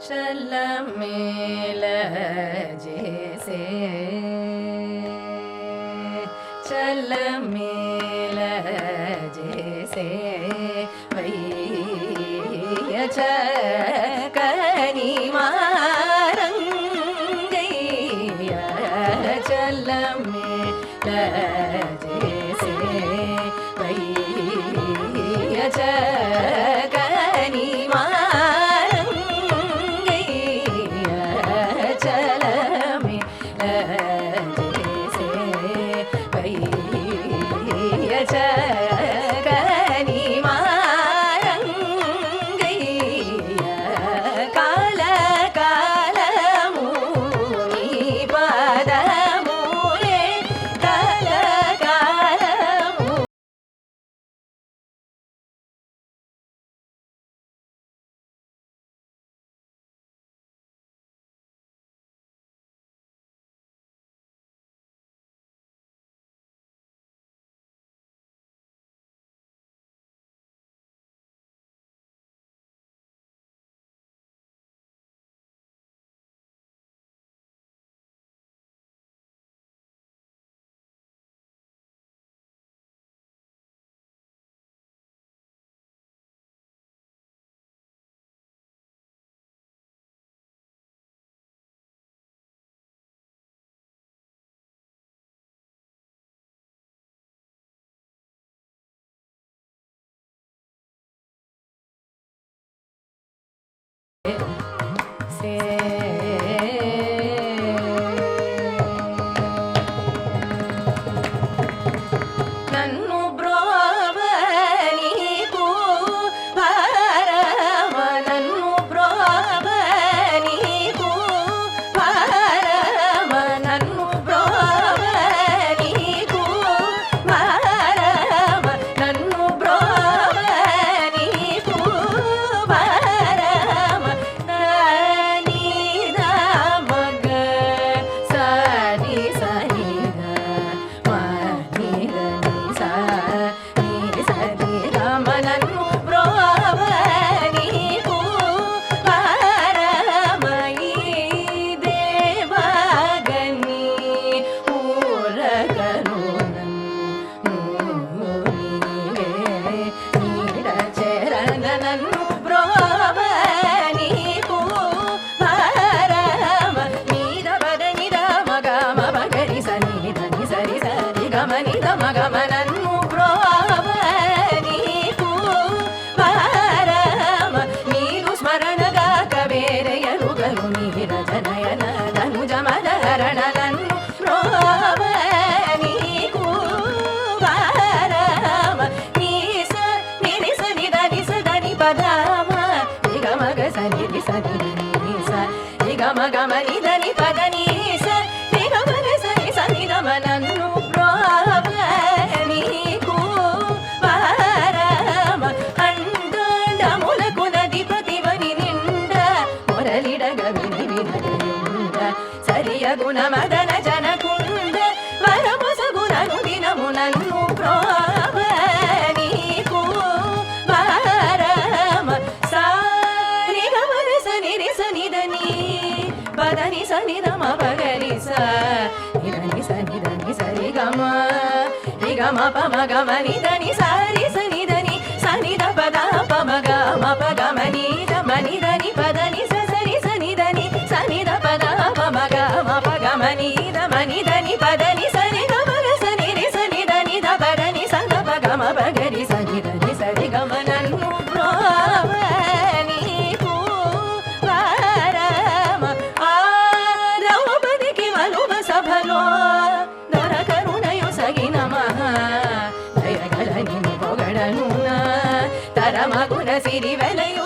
చల్లమేల చేసే చల్లమేల చేసే వయ్య చకని మారంగయ్య చల్లమేల చేసే వయ్య చకని నన్ను బ్రోవ నీకు భారమ నన్ను బ్రోవ నీకు భారమ నన్ను బ్రోవ నీకు భారమ నన్ను బ్రోవ నీకు భారమ మగ సరి సరి నన్ను బ్రోవ నీకు భారమ నీరు స్మరణగాక వేరే ఎరుగలు నీరజనయన ధనుజమదహరణ నన్ను బ్రోవ నీకు భారమ నీస నిరిస నిదని సదని పదమ నిగమగ సని సని నిస నిగమగమ నిదని పద నీస నిగమగ సని సని గమ నన్ను సరియగుణ మదన జనకుండ వరముసగునను దినము నన్ను బ్రోవ నీకు భారమ సారి గమన సని సనిదని పదని సని రమ పగరి సని సని సరి గమ గమ పమ గమ నిదని సారి సనిదని సని ద పద పమ గమ పగమ నిద మనిదని పదని సరి సనిదని సని ద పద పమ గమ పగమ నిద మనిదని పదని సని గమ సని రి సనిదని ద పదని సంద పగమ పగరి సనిదని సరి గమ నన్ను బ్రోవ నీకు భారమ ఆ ద్రౌపదికి వలువ సభలో దరకరుణయు సగిన మహా దయగల నిన్ను పొగడను తరమగుణ సిరి వెలయు